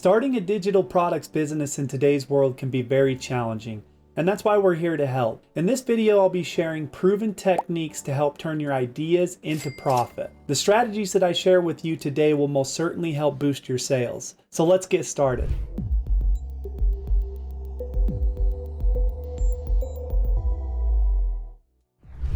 Starting a digital products business in today's world can be very challenging, and that's why we're here to help. In this video, I'll be sharing proven techniques to help turn your ideas into profit. The strategies that I share with you today will most certainly help boost your sales. So let's get started.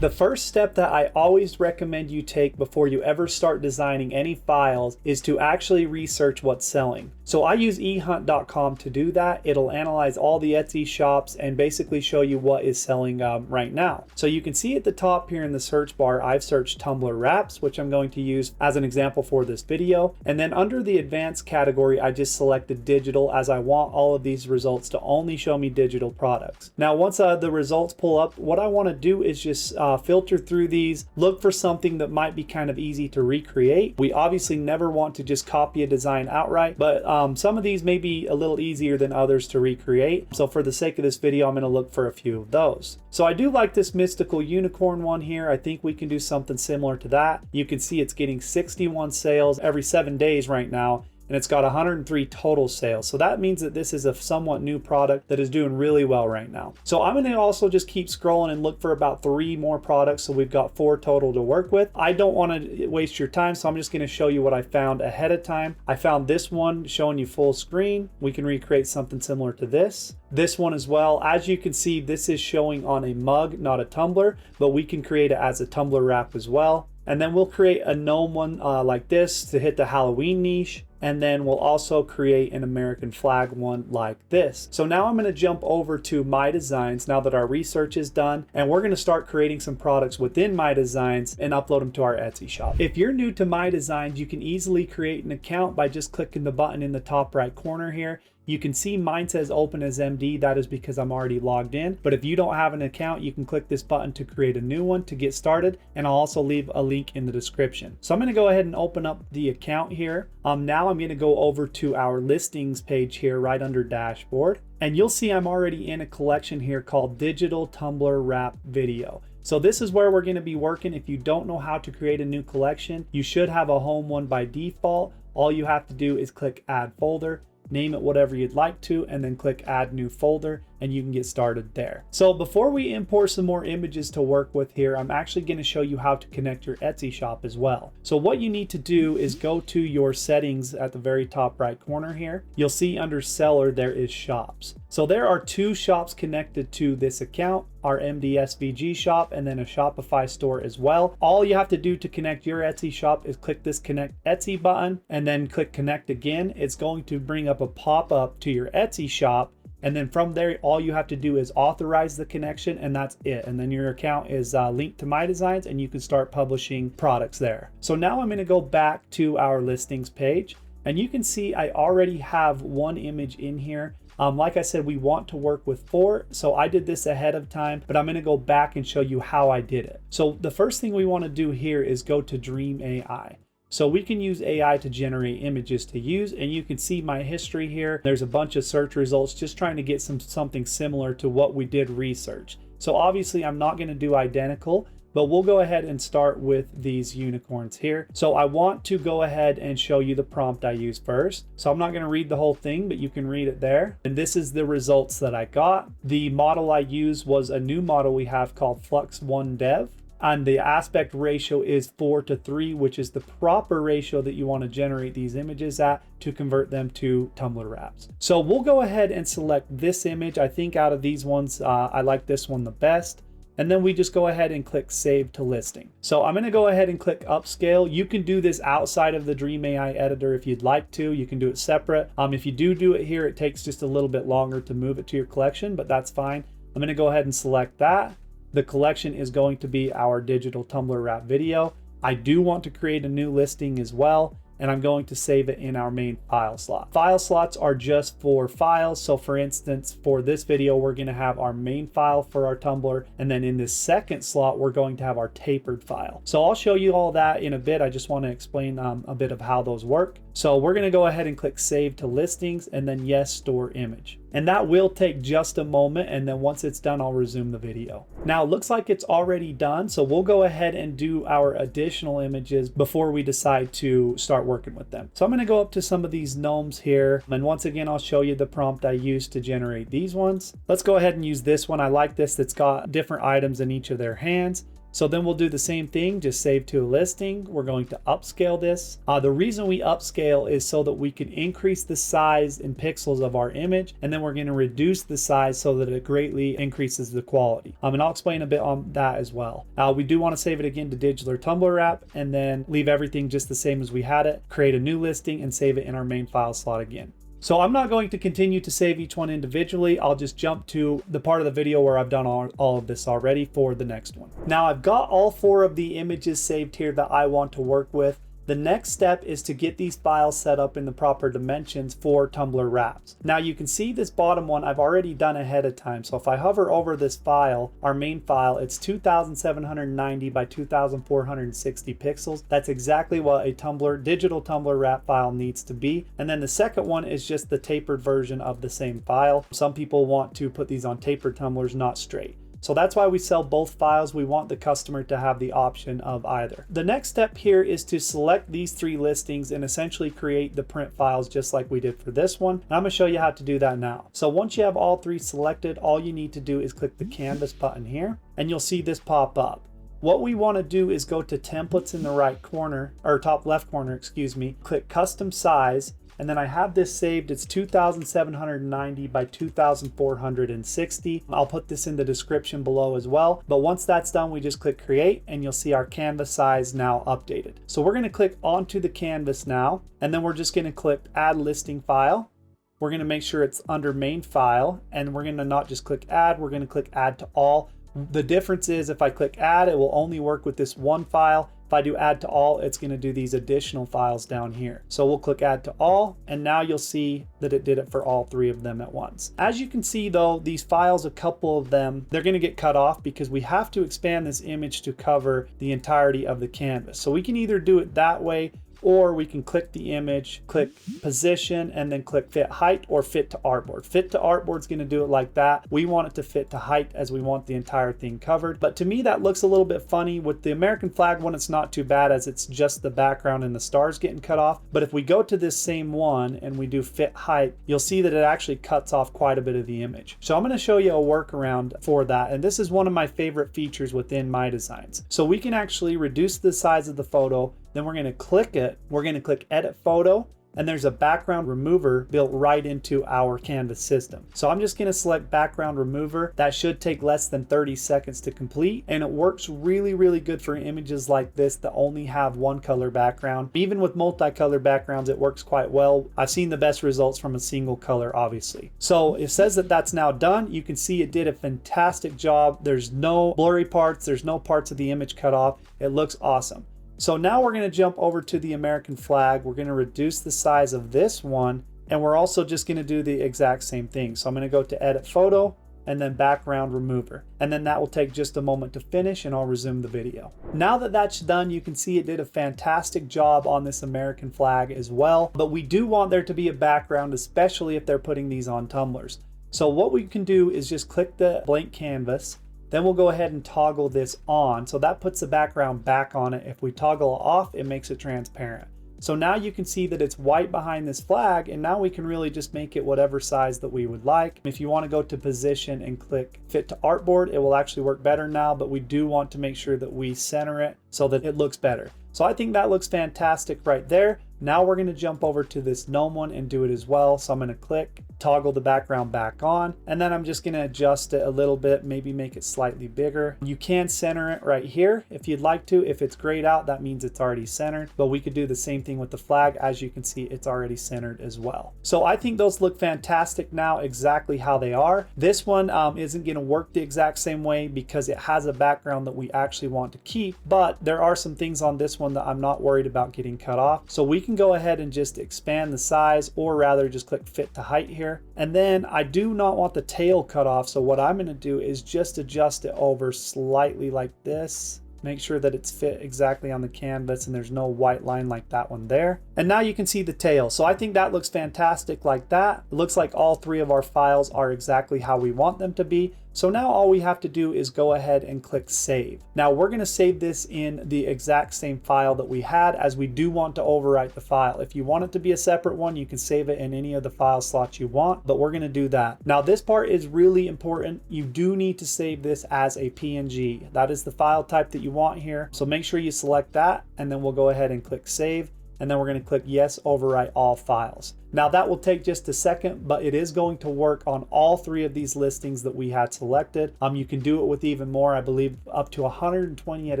The first step that I always recommend you take before you ever start designing any files is to actually research what's selling. So I use ehunt.com to do that. It'll analyze all the Etsy shops and basically show you what is selling right now. So you can see at the top here in the search bar, I've searched Tumbler Wraps, which I'm going to use as an example for this video. And then under the advanced category, I just selected digital, as I want all of these results to only show me digital products. Now, once the results pull up, what I want to do is just filter through these, look for something that might be kind of easy to recreate. We obviously never want to just copy a design outright, but some of these may be a little easier than others to recreate. So for the sake of this video, I'm going to look for a few of those. So I do like this mystical unicorn one here. I think we can do something similar to that. You can see it's getting 61 sales every 7 days right now, and it's got 103 total sales. So that means that this is a somewhat new product that is doing really well right now. So I'm going to also just keep scrolling and look for about 3 more products. So we've got 4 total to work with. I don't want to waste your time, so I'm just going to show you what I found ahead of time. I found this one showing you full screen. We can recreate something similar to this. This one as well. As you can see, this is showing on a mug, not a tumbler, but we can create it as a tumbler wrap as well. And then we'll create a gnome one like this to hit the Halloween niche. And then we'll also create an American flag one like this. So now I'm going to jump over to MyDesigns now that our research is done, and we're going to start creating some products within MyDesigns and upload them to our Etsy shop. If you're new to MyDesigns, you can easily create an account by just clicking the button in the top right corner here. You can see mine says open as MD. That is because I'm already logged in. But if you don't have an account, you can click this button to create a new one to get started. And I'll also leave a link in the description. So I'm going to go ahead and open up the account here. Now I'm going to go over to our listings page here right under dashboard. And you'll see I'm already in a collection here called Digital Tumbler Wrap Video. So this is where we're going to be working. If you don't know how to create a new collection, you should have a home one by default. All you have to do is click add folder, name it whatever you'd like to, and then click add new folder, and you can get started there. So before we import some more images to work with here, I'm actually going to show you how to connect your Etsy shop as well. So what you need to do is go to your settings at the very top right corner here. You'll see under seller there is shops. So there are 2 shops connected to this account, our MDSVG shop and then a Shopify store as well. All you have to do to connect your Etsy shop is click this connect Etsy button and then click connect again. It's going to bring up a pop-up to your Etsy shop. And then from there, all you have to do is authorize the connection, and that's it. And then your account is linked to MyDesigns, and you can start publishing products there. So now I'm going to go back to our listings page, and you can see I already have 1 image in here. Like I said, we want to work with 4, so I did this ahead of time, but I'm going to go back and show you how I did it. So the first thing we want to do here is go to DreamAI. So we can use AI to generate images to use, and you can see my history here. There's a bunch of search results just trying to get something similar to what we did research. So obviously I'm not going to do identical, but we'll go ahead and start with these unicorns here. So I want to go ahead and show you the prompt I used first. So I'm not going to read the whole thing, but you can read it there. And this is the results that I got. The model I used was a new model we have called Flux 1 Dev. And the aspect ratio is 4:3, which is the proper ratio that you want to generate these images at to convert them to Tumbler Wraps. So we'll go ahead and select this image. I think out of these ones, I like this one the best. And then we just go ahead and click save to listing. So I'm going to go ahead and click upscale. You can do this outside of the DreamAI editor if you'd like to. You can do it separate. If you do it here, it takes just a little bit longer to move it to your collection, but that's fine. I'm going to go ahead and select that. The collection is going to be our digital Tumbler Wrap video. I do want to create a new listing as well, and I'm going to save it in our main file slot. File slots are just for files. So for instance, for this video, we're going to have our main file for our Tumblr, and then in this second slot, we're going to have our tapered file. So I'll show you all that in a bit. I just want to explain a bit of how those work. So we're going to go ahead and click save to listings, and then yes, store image. And that will take just a moment, and then once it's done, I'll resume the video. Now it looks like it's already done, so we'll go ahead and do our additional images before we decide to start working with them. So I'm gonna go up to some of these gnomes here, and once again, I'll show you the prompt I used to generate these ones. Let's go ahead and use this one. I like this, that's got different items in each of their hands. So then we'll do the same thing, just save to a listing. We're going to upscale this. The reason we upscale is so that we can increase the size in pixels of our image, and then we're going to reduce the size so that it greatly increases the quality. And I'll explain a bit on that as well. We do want to save it again to digital or Tumbler Wrap, and then leave everything just the same as we had it, create a new listing, and save it in our main file slot again. So I'm not going to continue to save each one individually. I'll just jump to the part of the video where I've done all of this already for the next one. Now I've got all 4 of the images saved here that I want to work with. The next step is to get these files set up in the proper dimensions for Tumbler Wraps. Now you can see this bottom one I've already done ahead of time. So if I hover over this file, our main file, it's 2790 by 2460 pixels. That's exactly what a digital Tumbler Wrap file needs to be. And then the second one is just the tapered version of the same file. Some people want to put these on tapered tumblers, not straight. So that's why we sell both files. We want the customer to have the option of either. The next step here is to select these 3 listings and essentially create the print files just like we did for this one. And I'm gonna show you how to do that now. So once you have all 3 selected, all you need to do is click the canvas button here, and you'll see this pop up. What we want to do is go to templates in the right corner, or top left corner, excuse me, click custom size, and then I have this saved. It's 2790 by 2460. I'll put this in the description below as well. But once that's done, we just click create, and you'll see our canvas size now updated. So we're going to click onto the canvas now, and then we're just going to click add listing file. We're going to make sure it's under main file, and we're going to not just click add, we're going to click add to all. The difference is if I click add, it will only work with this one file. If I do add to all, it's going to do these additional files down here. So we'll click add to all, and now you'll see that it did it for all 3 of them at once. As you can see though, these files, a couple of them, they're going to get cut off because we have to expand this image to cover the entirety of the canvas. So we can either do it that way, or we can click the image, click position, and then click fit height or fit to artboard. Fit to artboard is going to do it like that. We want it to fit to height as we want the entire thing covered. But to me, that looks a little bit funny. With the American flag one, it's not too bad as it's just the background and the stars getting cut off. But if we go to this same one and we do fit height, you'll see that it actually cuts off quite a bit of the image. So I'm going to show you a workaround for that. And this is one of my favorite features within MyDesigns. So we can actually reduce the size of the photo. Then we're going to click it. We're going to click edit photo, and there's a background remover built right into our Canvas system. So I'm just going to select background remover. That should take less than 30 seconds to complete, and it works really, really good for images like this that only have one color background. Even with multicolor backgrounds, it works quite well. I've seen the best results from a single color, obviously. So it says that that's now done. You can see it did a fantastic job. There's no blurry parts. There's no parts of the image cut off. It looks awesome. So now we're going to jump over to the American flag. We're going to reduce the size of this one, and we're also just going to do the exact same thing. So I'm going to go to edit photo and then background remover, and then that will take just a moment to finish, and I'll resume the video. Now that that's done, you can see it did a fantastic job on this American flag as well, but we do want there to be a background, especially if they're putting these on tumblers. So what we can do is just click the blank canvas. Then we'll go ahead and toggle this on. So that puts the background back on it. If we toggle it off, it makes it transparent. So now you can see that it's white behind this flag, and now we can really just make it whatever size that we would like. If you want to go to position and click fit to artboard, it will actually work better now, but we do want to make sure that we center it so that it looks better. So I think that looks fantastic right there. Now we're going to jump over to this gnome one and do it as well. So I'm going to click, toggle the background back on, and then I'm just going to adjust it a little bit, maybe make it slightly bigger. You can center it right here if you'd like to. If it's grayed out, that means it's already centered, but we could do the same thing with the flag. As you can see, it's already centered as well. So I think those look fantastic now, exactly how they are. This one isn't going to work the exact same way because it has a background that we actually want to keep, but there are some things on this one that I'm not worried about getting cut off. So we can go ahead and just expand the size, or rather just click fit to height here. And then I do not want the tail cut off. So what I'm going to do is just adjust it over slightly like this. Make sure that it's fit exactly on the canvas and there's no white line like that one there. And now you can see the tail. So I think that looks fantastic like that. It looks like all three of our files are exactly how we want them to be. So now all we have to do is go ahead and click save. Now we're going to save this in the exact same file that we had, as we do want to overwrite the file. If you want it to be a separate one, you can save it in any of the file slots you want, but we're going to do that. Now this part is really important. You do need to save this as a PNG. That is the file type that you want here. So make sure you select that, and then we'll go ahead and click save. And then we're going to click yes, overwrite all files. Now that will take just a second, but it is going to work on all three of these listings that we had selected. You can do it with even more. I believe up to 120 at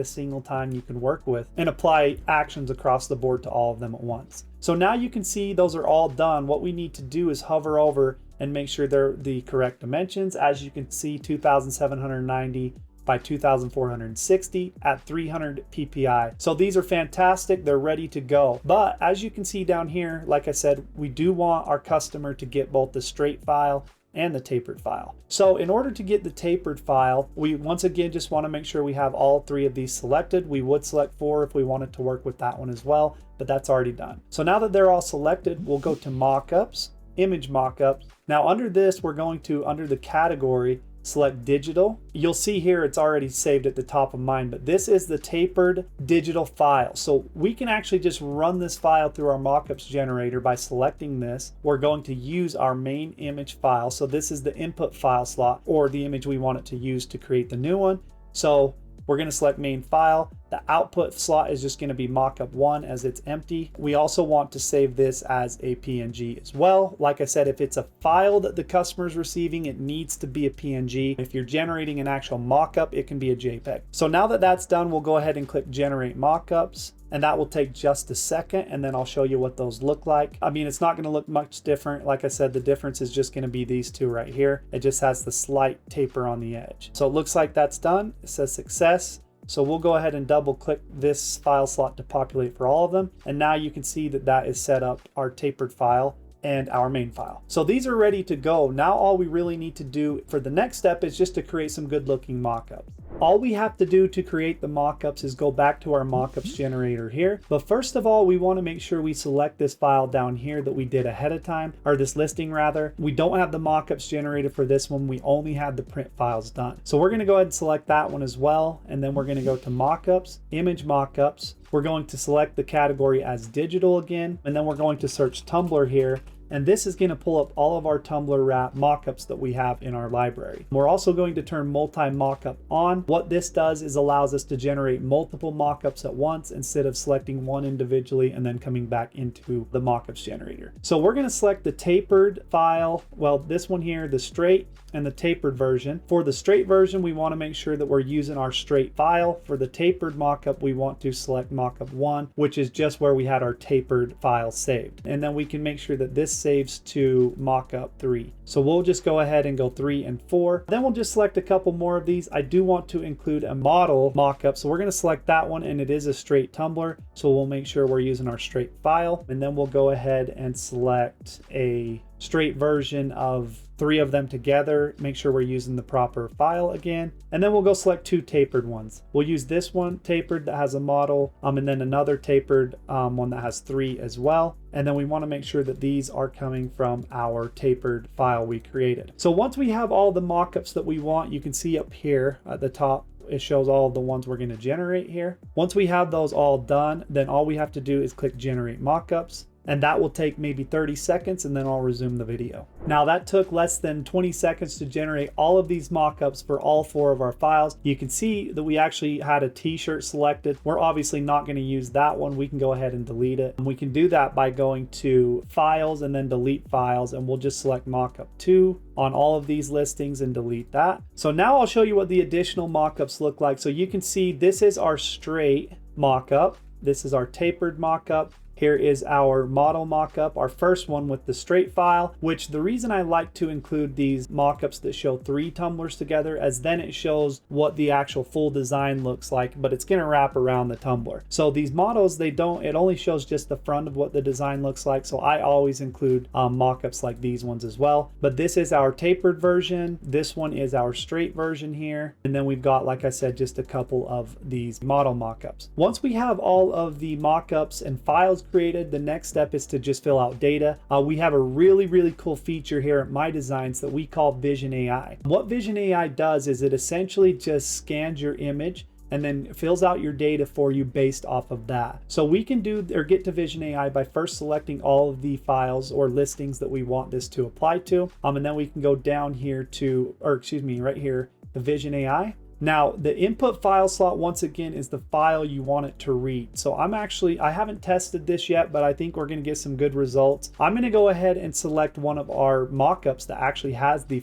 a single time you can work with, and apply actions across the board to all of them at once. So now you can see those are all done. What we need to do is hover over and make sure they're the correct dimensions. As you can see, 2,790 by 2,460 at 300 ppi. So these are fantastic. They're ready to go. But as you can see down here, like I said, we do want our customer to get both the straight file and the tapered file. So in order to get the tapered file, we once again just want to make sure we have all three of these selected. We would select 4 if we wanted to work with that one as well, but that's already done. So now that they're all selected, we'll go to mockups, image mockups. Now under this, we're going to, under the category, select digital. You'll see here it's already saved at the top of mine, but this is the tapered digital file. So we can actually just run this file through our mockups generator by selecting this. We're going to use our main image file. So this is the input file slot, or the image we want it to use to create the new one. So we're going to select main file. The output slot is just going to be mockup 1 as it's empty. We also want to save this as a PNG as well. Like I said, if it's a file that the customer is receiving, it needs to be a PNG. If you're generating an actual mockup, it can be a JPEG. So now that that's done, we'll go ahead and click generate mockups. And that will take just a second, and then I'll show you what those look like. I mean, it's not going to look much different. Like I said, the difference is just going to be these two right here. It just has the slight taper on the edge. So it looks like that's done. It says success. So we'll go ahead and double click this file slot to populate for all of them. And now you can see that that is set up our tapered file and our main file. So these are ready to go. Now all we really need to do for the next step is just to create some good looking mockups. All we have to do to create the mockups is go back to our mockups generator here. But first of all, we want to make sure we select this file down here that we did ahead of time, or this listing rather. We don't have the mockups generated for this one. We only had the print files done. So we're going to go ahead and select that one as well. And then we're going to go to mockups, image mockups. We're going to select the category as digital again, and then we're going to search Tumbler here. And this is going to pull up all of our Tumbler Wrap mockups that we have in our library. We're also going to turn multi-mockup on. What this does is allows us to generate multiple mockups at once instead of selecting one individually and then coming back into the mockups generator. So we're going to select the tapered file. Well, this one here, the straight and the tapered version. For the straight version, we want to make sure that we're using our straight file. For the tapered mockup, we want to select mockup 1, which is just where we had our tapered file saved. And then we can make sure that this saves to mockup 3. So we'll just go ahead and go 3 and 4. Then we'll just select a couple more of these. I do want to include a model mockup, so we're going to select that one, and it is a straight tumbler. So we'll make sure we're using our straight file, and then we'll go ahead and select a straight version of 3 of them together. Make sure we're using the proper file again, and then we'll go select 2 tapered ones. We'll use this one tapered that has a model, and then another tapered one that has 3 as well. And then we want to make sure that these are coming from our tapered file we created. So once we have all the mockups that we want, you can see up here at the top, it shows all the ones we're going to generate here. Once we have those all done, then all we have to do is click generate mockups. And that will take maybe 30 seconds, and then I'll resume the video. Now that took less than 20 seconds to generate all of these mockups for all 4 of our files. You can see that we actually had a t-shirt selected. We're obviously not going to use that one. We can go ahead and delete it. And we can do that by going to files and then delete files, and we'll just select mockup 2 on all of these listings and delete that. So now I'll show you what the additional mockups look like. So you can see this is our straight mockup. This is our tapered mockup. Here is our model mockup, our first one with the straight file, which the reason I like to include these mockups that show 3 tumblers together, as then it shows what the actual full design looks like, but it's gonna wrap around the tumbler. So these models, it only shows just the front of what the design looks like. So I always include mockups like these ones as well. But this is our tapered version. This one is our straight version here. And then we've got, like I said, just a couple of these model mockups. Once we have all of the mockups and files created, the next step is to just fill out data. We have a really cool feature here at MyDesigns that we call Vision AI. What Vision AI does is it essentially just scans your image and then fills out your data for you based off of that. So we can get to Vision AI by first selecting all of the files or listings that we want this to apply to. And then we can go down here to, right here, the Vision AI. Now, the input file slot, once again, is the file you want it to read. So I haven't tested this yet, but I think we're gonna get some good results. I'm gonna go ahead and select one of our mockups that actually has the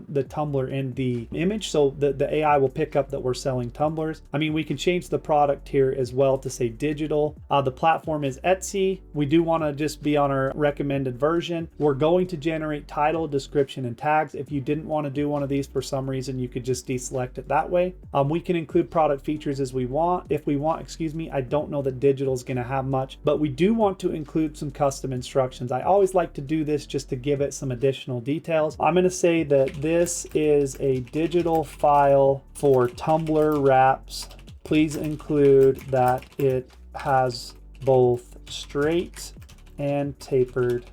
the tumbler in the image. So the AI will pick up that we're selling tumblers. I mean, we can change the product here as well to say digital. The platform is Etsy. We do wanna just be on our recommended version. We're going to generate title, description, and tags. If you didn't wanna do one of these for some reason, you could just deselect it that way. We can include product features as we want. If we want, I don't know that digital is going to have much, but we do want to include some custom instructions. I always like to do this just to give it some additional details. I'm going to say that this is a digital file for Tumbler Wraps. Please include that it has both straight and tapered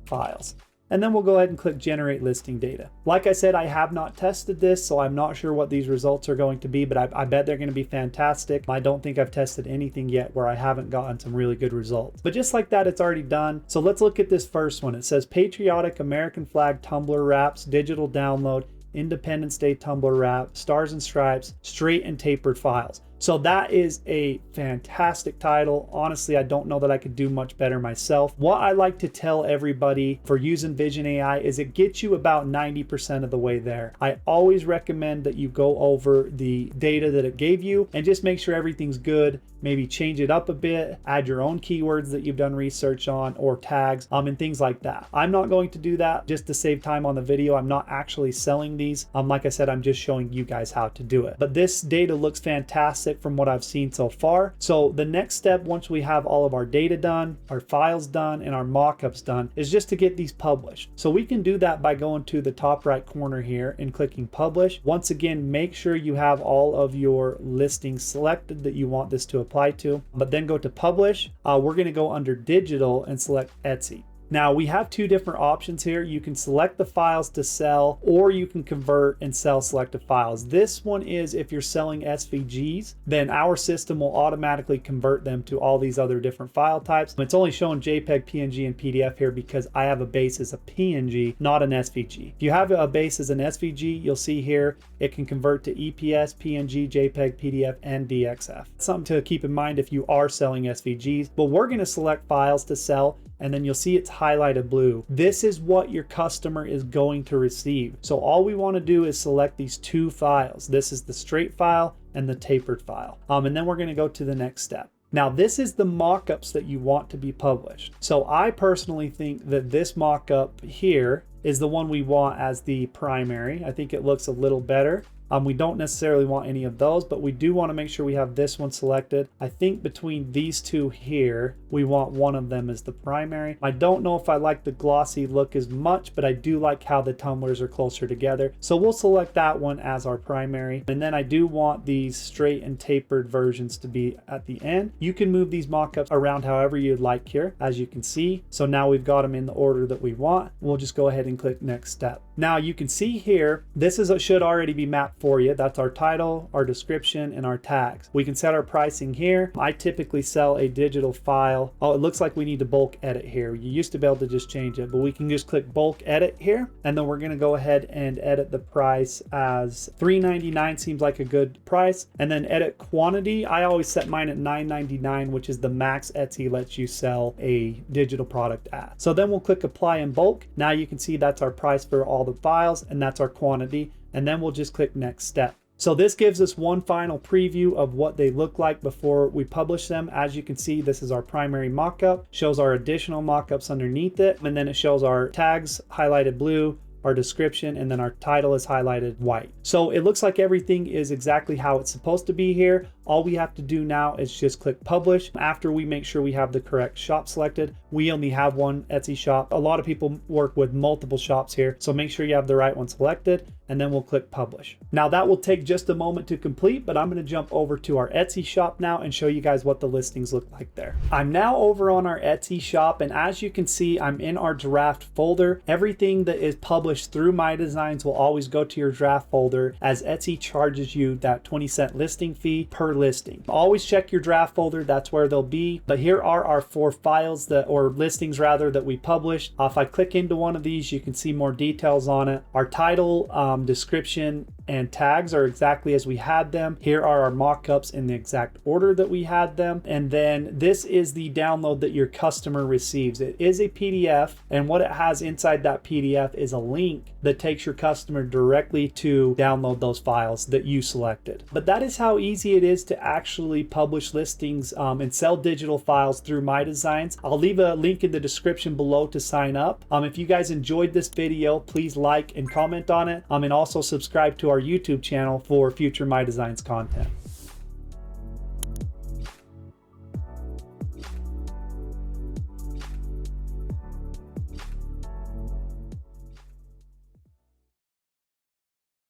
files. And then we'll go ahead and click generate listing data. Like I said, I have not tested this, so I'm not sure what these results are going to be, but I bet they're going to be fantastic. I don't think I've tested anything yet where I haven't gotten some really good results. But just like that, it's already done. So let's look at this first one. It says patriotic American flag tumbler wraps, digital download, Independence Day tumbler wrap, stars and stripes, straight and tapered files. So that is a fantastic title. Honestly, I don't know that I could do much better myself. What I like to tell everybody for using Vision AI is it gets you about 90% of the way there. I always recommend that you go over the data that it gave you and just make sure everything's good. Maybe change it up a bit, add your own keywords that you've done research on or tags and things like that. I'm not going to do that just to save time on the video. I'm not actually selling these. Like I said, I'm just showing you guys how to do it. But this data looks fantastic from what I've seen so far. So the next step, once we have all of our data done, our files done, and our mockups done, is just to get these published. So we can do that by going to the top right corner here and clicking publish. Once again, make sure you have all of your listings selected that you want this to apply to, but then go to publish. We're going to go under digital and select Etsy. Now we have two different options here. You can select the files to sell, or you can convert and sell selected files. This one is if you're selling SVGs, then our system will automatically convert them to all these other different file types. It's only showing JPEG, PNG, and PDF here because I have a base as a PNG, not an SVG. If you have a base as an SVG, you'll see here it can convert to EPS, PNG, JPEG, PDF, and DXF. Something to keep in mind if you are selling SVGs, but we're going to select files to sell, and then you'll see it's highlighted blue. This is what your customer is going to receive. So all we want to do is select these two files. This is the straight file and the tapered file. And then we're going to go to the next step. Now this is the mockups that you want to be published. So I personally think that this mockup here is the one we want as the primary. I think it looks a little better. We don't necessarily want any of those, but we do want to make sure we have this one selected. I think between these two here, we want one of them as the primary. I don't know if I like the glossy look as much, but I do like how the tumblers are closer together. So we'll select that one as our primary. And then I do want these straight and tapered versions to be at the end. You can move these mockups around however you'd like here, as you can see. So now we've got them in the order that we want. We'll just go ahead and click next step. Now you can see here, this should already be mapped for you. That's our title, our description, and our tags. We can set our pricing here. I typically sell a digital file. Oh, it looks like we need to bulk edit here. You used to be able to just change it, but we can just click bulk edit here. And then we're going to go ahead and edit the price as $3.99 seems like a good price. And then edit quantity. I always set mine at $9.99, which is the max Etsy lets you sell a digital product at. So then we'll click apply in bulk. Now you can see that's our price for all the files, and that's our quantity. And then we'll just click next step. So this gives us one final preview of what they look like before we publish them. As you can see, this is our primary mockup, shows our additional mockups underneath it, and then it shows our tags highlighted blue, our description, and then our title is highlighted white. So it looks like everything is exactly how it's supposed to be here. All we have to do now is just click publish. After we make sure we have the correct shop selected, we only have one Etsy shop. A lot of people work with multiple shops here, so make sure you have the right one selected, and then we'll click publish. Now that will take just a moment to complete, but I'm going to jump over to our Etsy shop now and show you guys what the listings look like there. I'm now over on our Etsy shop, and as you can see, I'm in our draft folder. Everything that is published through MyDesigns will always go to your draft folder, as Etsy charges you that 20-cent listing fee per listing. Always check your draft folder, that's where they'll be. But here are our 4 files or listings rather, that we published. If I click into one of these, you can see more details on it. Our title, description, and tags are exactly as we had them. Here are our mockups in the exact order that we had them. And then this is the download that your customer receives. It is a PDF, and what it has inside that PDF is a link that takes your customer directly to download those files that you selected. But that is how easy it is to actually publish listings and sell digital files through MyDesigns. I'll leave a link in the description below to sign up. If you guys enjoyed this video, please like and comment on it, and also subscribe to our YouTube channel for future MyDesigns content.